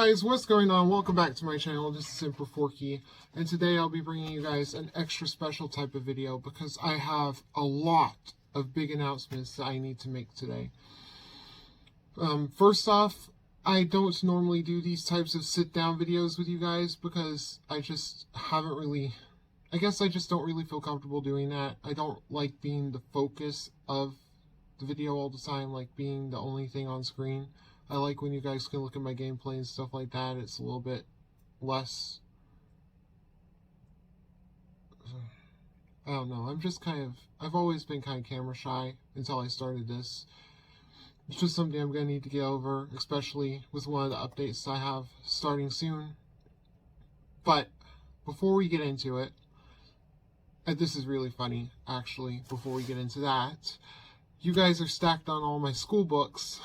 guys, what's going on? Welcome back to my channel. This is EMPERORFORKY, and today I'll be bringing you guys an extra special type of video because I have a lot of big announcements that I need to make today. First off, I don't normally do these types of sit-down videos with you guys because I just haven't really, I guess I just don't really feel comfortable doing that. I don't like being the focus of the video all the time, like being the only thing on screen. I like when you guys can look at my gameplay and stuff like that. It's a little bit less, I don't know, I've always been kind of camera shy until I started this. It's just something I'm going to need to get over, especially with one of the updates I have starting soon. But before we get into it, and this is really funny actually, before we get into that, you guys are stacked on all my school books.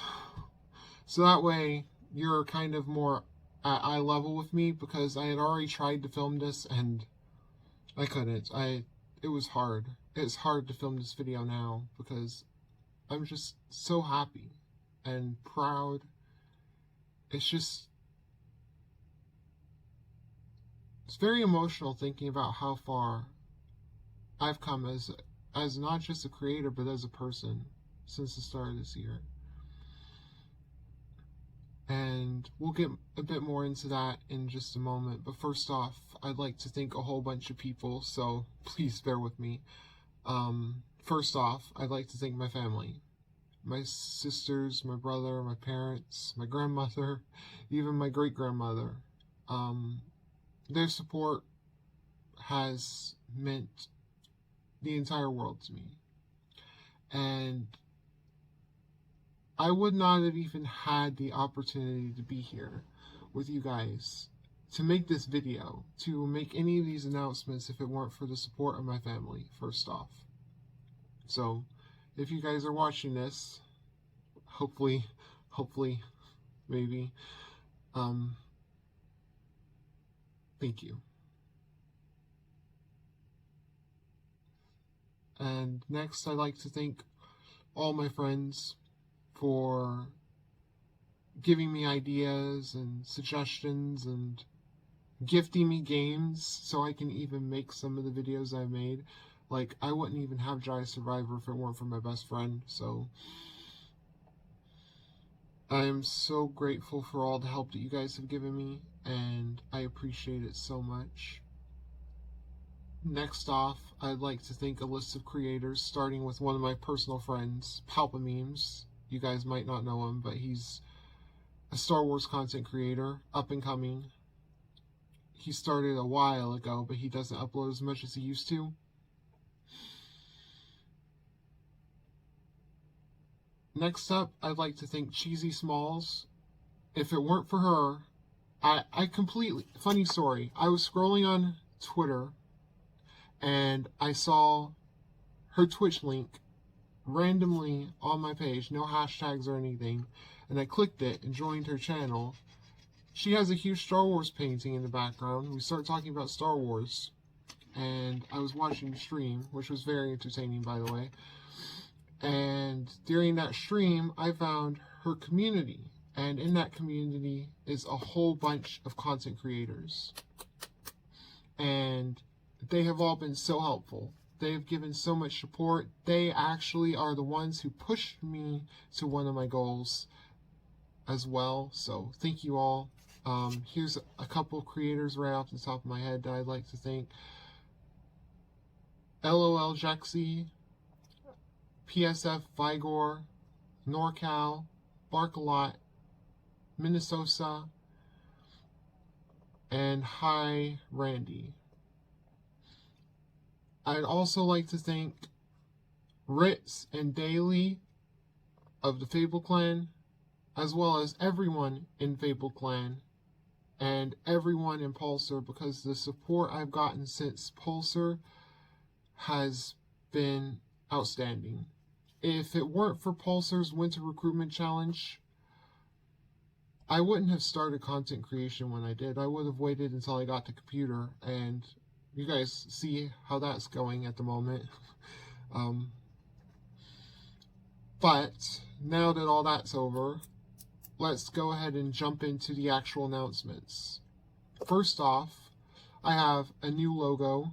So that way, you're kind of more at eye level with me, because I had already tried to film this, and I couldn't. It was hard. It's hard to film this video now, because I'm just so happy and proud. It's very emotional thinking about how far I've come as not just a creator, but as a person since the start of this year. And we'll get a bit more into that in just a moment. But first off, I'd like to thank a whole bunch of people, so please bear with me. First off, I'd like to thank my family. My sisters, my brother, my parents, my grandmother, even my great-grandmother. Their support has meant the entire world to me. And I would not have even had the opportunity to be here with you guys, to make this video, to make any of these announcements if it weren't for the support of my family, first off. So, if you guys are watching this, hopefully, maybe, thank you. And next, I'd like to thank all my friends for giving me ideas and suggestions and gifting me games so I can even make some of the videos I made. Like, I wouldn't even have Jai Survivor if it weren't for my best friend, so I am so grateful for all the help that you guys have given me, and I appreciate it so much. Next off, I'd like to thank a list of creators, starting with one of my personal friends, Palpamemes. You guys might not know him, but he's a Star Wars content creator, up and coming. He started a while ago, but he doesn't upload as much as he used to. Next up, I'd like to thank Cheesy Smalls. If it weren't for her, I completely, funny story, I was scrolling on Twitter, and I saw her Twitch link randomly on my page, no hashtags or anything, and I clicked it and joined her channel. She has a huge Star Wars painting in the background. We started talking about Star Wars, and I was watching the stream, which was very entertaining, by the way. And during that stream, I found her community, and in that community is a whole bunch of content creators, and they have all been so helpful. They've given so much support. They actually are the ones who pushed me to one of my goals as well. So thank you all. Here's a couple of creators right off the top of my head that I'd like to thank. LOL Jaxie, PSF Vigor, NorCal, Barkalot, Minnesota, and Hi Randy. I'd also like to thank Ritz and Daily of the Fable Clan, as well as everyone in Fable Clan and everyone in Pulsar, because the support I've gotten since Pulsar has been outstanding. If it weren't for Pulsar's Winter Recruitment Challenge, I wouldn't have started content creation when I did. I would have waited until I got the computer, and you guys see how that's going at the moment. But now that all that's over, let's go ahead and jump into the actual announcements. First off, I have a new logo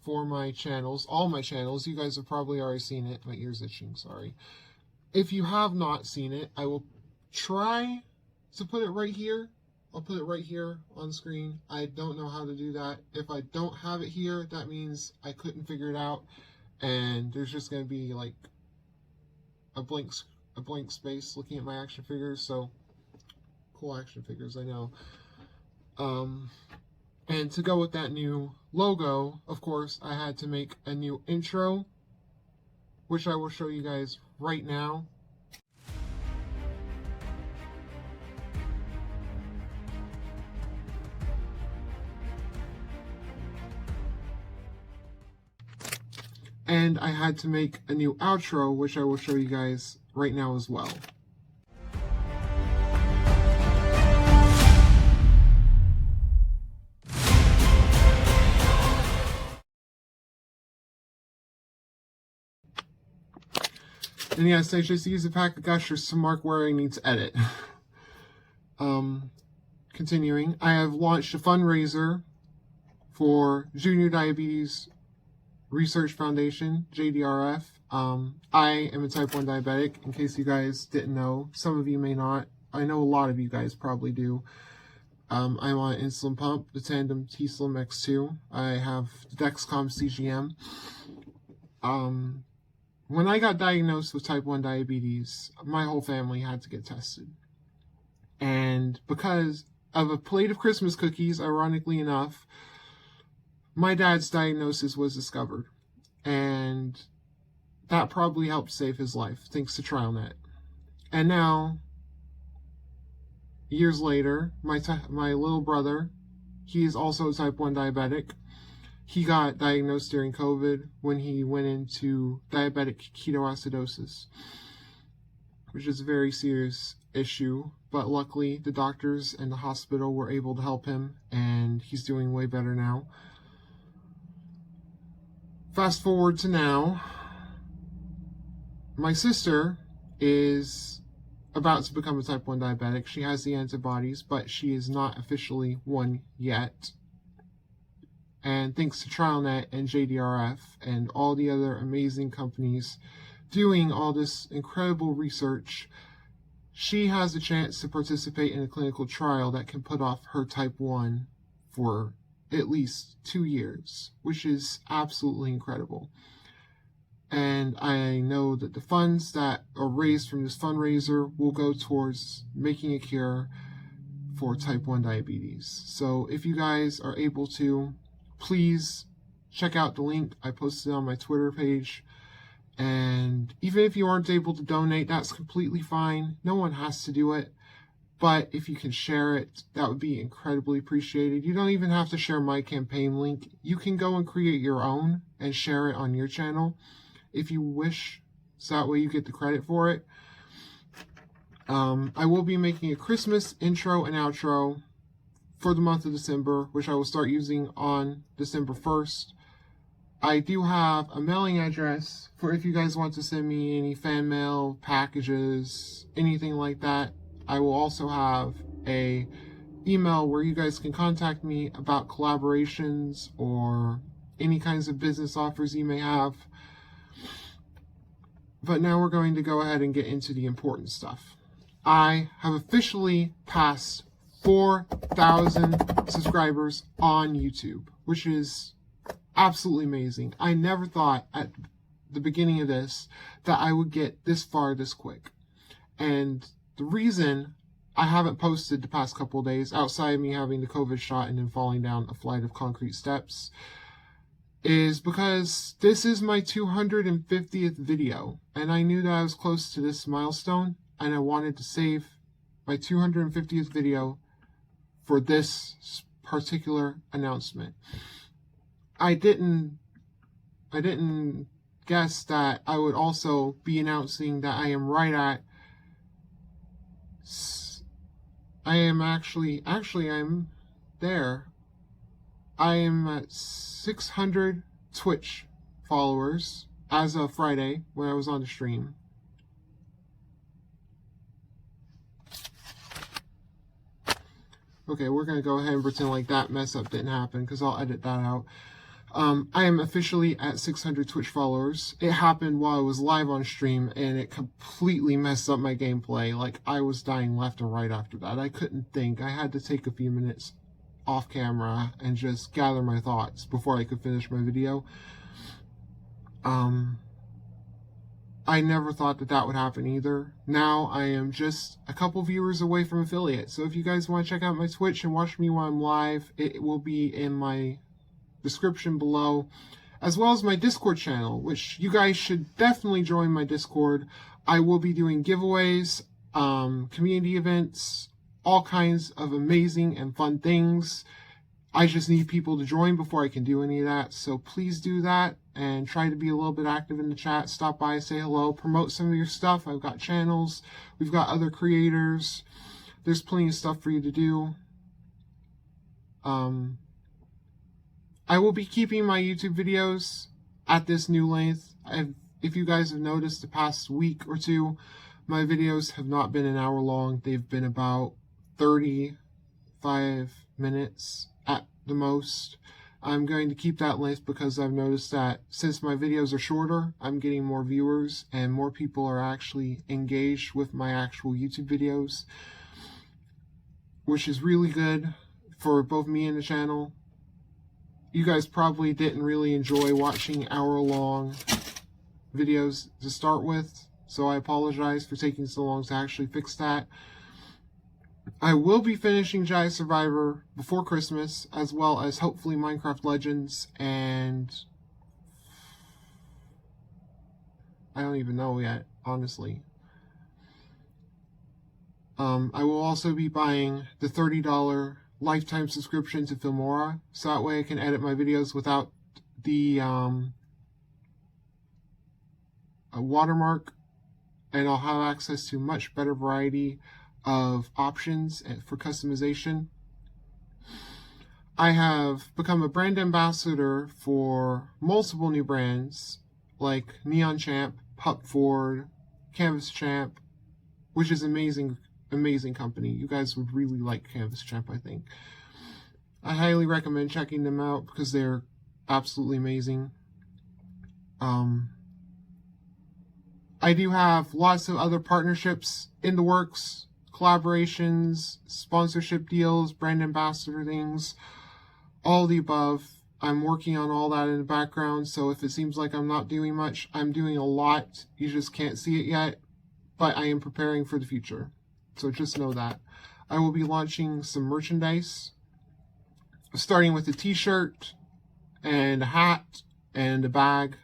for my channels, all my channels. You guys have probably already seen it. My ear's itching, sorry. If you have not seen it, I will try to put it right here. I'll put it right here on screen. I don't know how to do that. If I don't have it here, that means I couldn't figure it out, and there's just going to be like a blank space looking at my action figures. So cool action figures, I know. And to go with that new logo, of course, I had to make a new intro, which I will show you guys right now. And I had to make a new outro, which I will show you guys right now as well. And yes, I just used a pack of gushers some mark where I need to edit. Continuing, I have launched a fundraiser for Junior Diabetes Research Foundation, JDRF. I am a type 1 diabetic, in case you guys didn't know. Some of you may not. I know a lot of you guys probably do. I'm on an insulin pump, the Tandem T-Slim X2. I have the Dexcom CGM. When I got diagnosed with type 1 diabetes, my whole family had to get tested. And because of a plate of Christmas cookies, ironically enough, my dad's diagnosis was discovered. And that probably helped save his life, thanks to TrialNet. And now, years later, my little brother, he is also a type 1 diabetic. He got diagnosed during COVID when he went into diabetic ketoacidosis, which is a very serious issue, but luckily the doctors and the hospital were able to help him, and he's doing way better now. Fast forward to now, my sister is about to become a type 1 diabetic. She has the antibodies, but she is not officially one yet. And thanks to TrialNet and JDRF and all the other amazing companies doing all this incredible research, she has a chance to participate in a clinical trial that can put off her type 1 for at least 2 years, which is absolutely incredible. And I know that the funds that are raised from this fundraiser will go towards making a cure for type 1 diabetes. So if you guys are able to, please check out the link I posted on my Twitter page. And even if you aren't able to donate, that's completely fine. No one has to do it. But if you can share it, that would be incredibly appreciated. You don't even have to share my campaign link. You can go and create your own and share it on your channel if you wish, so that way you get the credit for it. I will be making a Christmas intro and outro for the month of December, which I will start using on December 1st. I do have a mailing address for if you guys want to send me any fan mail, packages, anything like that. I will also have a email where you guys can contact me about collaborations or any kinds of business offers you may have. But now we're going to go ahead and get into the important stuff. I have officially passed 4,000 subscribers on YouTube, which is absolutely amazing. I never thought at the beginning of this that I would get this far this quick. And the reason I haven't posted the past couple of days, outside of me having the COVID shot and then falling down a flight of concrete steps, is because this is my 250th video, and I knew that I was close to this milestone, and I wanted to save my 250th video for this particular announcement. I didn't guess that I would also be announcing that I am right at I'm there. I am at 600 Twitch followers as of Friday when I was on the stream. Okay, we're going to go ahead and pretend like that mess up didn't happen because I'll edit that out. I am officially at 600 Twitch followers. It happened while I was live on stream, and it completely messed up my gameplay. Like, I was dying left and right after that. I couldn't think. I had to take a few minutes off camera and just gather my thoughts before I could finish my video. I never thought that that would happen either. Now I am just a couple viewers away from affiliate. So if you guys want to check out my Twitch and watch me while I'm live, it will be in my description below, as well as my Discord channel, which you guys should definitely join my Discord. I will be doing giveaways, community events, all kinds of amazing and fun things. I just need people to join before I can do any of that. So please do that and try to be a little bit active in the chat. Stop by, say hello, promote some of your stuff. I've got channels. We've got other creators. There's plenty of stuff for you to do. I will be keeping my YouTube videos at this new length. If you guys have noticed the past week or two, my videos have not been an hour long. They've been about 35 minutes at the most. I'm going to keep that length because I've noticed that since my videos are shorter, I'm getting more viewers and more people are actually engaged with my actual YouTube videos, which is really good for both me and the channel. You guys probably didn't really enjoy watching hour-long videos to start with, so I apologize for taking so long to actually fix that. I will be finishing Jedi Survivor before Christmas, as well as hopefully Minecraft Legends, and I don't even know yet, honestly. I will also be buying the $30 lifetime subscription to Filmora, so that way I can edit my videos without the watermark, and I'll have access to much better variety of options for customization. I have become a brand ambassador for multiple new brands like Neon Champ, Pup Ford, Canvas Champ, which is amazing company. You guys would really like Canvas Champ, I think. I highly recommend checking them out because they're absolutely amazing. I do have lots of other partnerships in the works, collaborations, sponsorship deals, brand ambassador things, all the above. I'm working on all that in the background, so if it seems like I'm not doing much, I'm doing a lot. You just can't see it yet, but I am preparing for the future. So just know that. I will be launching some merchandise, starting with a t-shirt and a hat and a bag,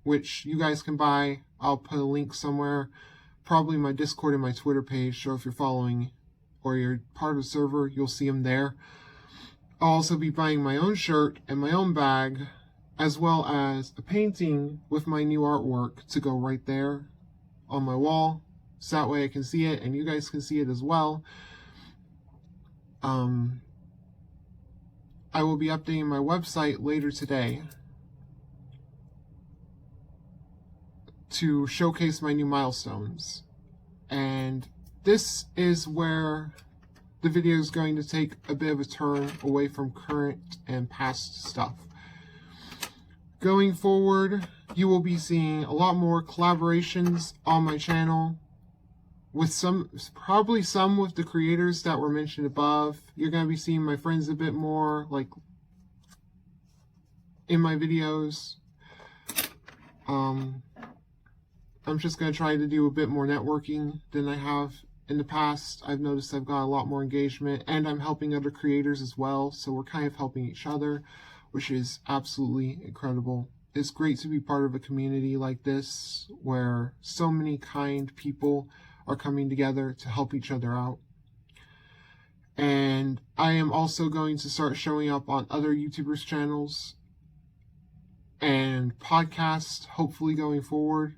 which you guys can buy. I'll put a link somewhere, probably my Discord and my Twitter page, so if you're following or you're part of the server, you'll see them there. I'll also be buying my own shirt and my own bag, as well as a painting with my new artwork to go right there on my wall, so that way I can see it and you guys can see it as well. I will be updating my website later today to showcase my new milestones, and this is where the video is going to take a bit of a turn away from current and past stuff. Going forward, you will be seeing a lot more collaborations on my channel, with probably some with the creators that were mentioned above. You're going to be seeing my friends a bit more, like, in my videos. I'm just going to try to do a bit more networking than I have in the past. I've noticed I've got a lot more engagement, and I'm helping other creators as well, so we're kind of helping each other, which is absolutely incredible. It's great to be part of a community like this, where so many kind people are coming together to help each other out. And I am also going to start showing up on other YouTubers' channels and podcasts, hopefully going forward.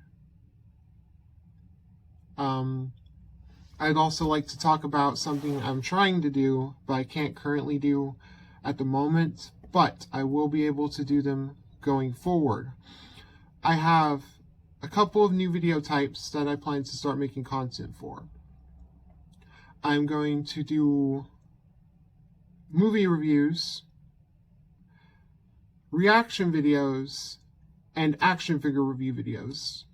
I'd also like to talk about something I'm trying to do, but I can't currently do at the moment, but I will be able to do them going forward. I have a couple of new video types that I plan to start making content for. I'm going to do movie reviews, reaction videos, and action figure review videos.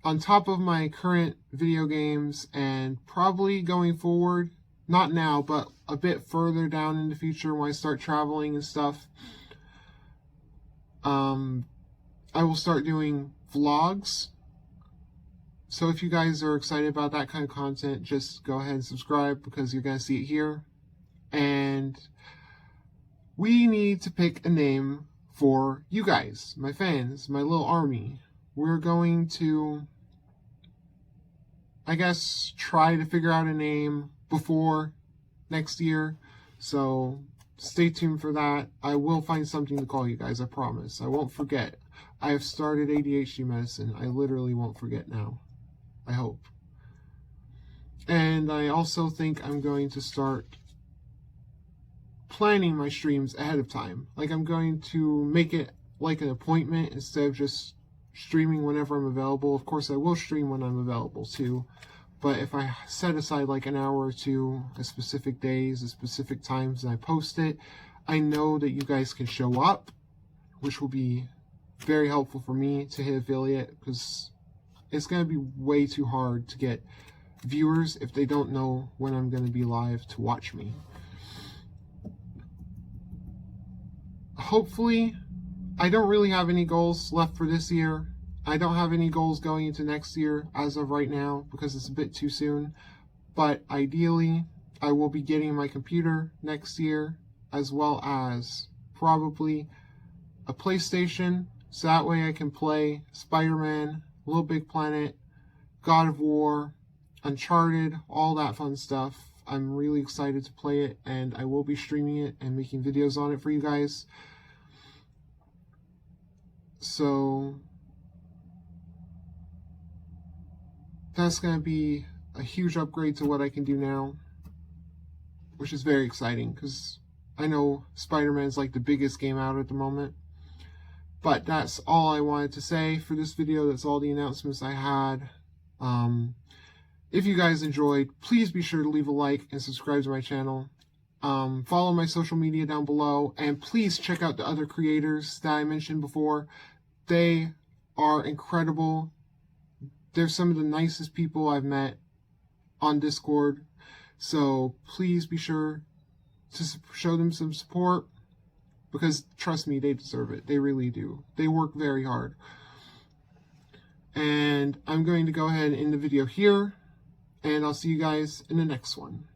On top of my current video games, and probably going forward, not now, but a bit further down in the future when I start traveling and stuff, I will start doing vlogs. So if you guys are excited about that kind of content, just go ahead and subscribe, because you're going to see it here. And we need to pick a name for you guys, my fans, my little army. We're going to, I guess, try to figure out a name before next year. So stay tuned for that. I will find something to call you guys, I promise. I won't forget. I have started ADHD medicine. I literally won't forget now. I hope. And I also think I'm going to start planning my streams ahead of time. Like, I'm going to make it like an appointment instead of just streaming whenever I'm available. Of course, I will stream when I'm available too. But if I set aside like an hour or two at specific days, at specific times, and I post it, I know that you guys can show up, which will be very helpful for me to hit affiliate, because it's going to be way too hard to get viewers if they don't know when I'm going to be live to watch me. Hopefully, I don't really have any goals left for this year. I don't have any goals going into next year as of right now, because it's a bit too soon. But ideally, I will be getting my computer next year, as well as probably a PlayStation, so that way I can play Spider-Man, Little Big Planet, God of War, Uncharted, all that fun stuff. I'm really excited to play it, and I will be streaming it and making videos on it for you guys. So that's going to be a huge upgrade to what I can do now, which is very exciting, because I know Spider-Man's like the biggest game out at the moment. But that's all I wanted to say for this video. That's all the announcements I had. If you guys enjoyed, please be sure to leave a like and subscribe to my channel. Follow my social media down below, and please check out the other creators that I mentioned before. They are incredible. They're some of the nicest people I've met on Discord. So please be sure to show them some support, because trust me, they deserve it. They really do. They work very hard. And I'm going to go ahead and end the video here, and I'll see you guys in the next one.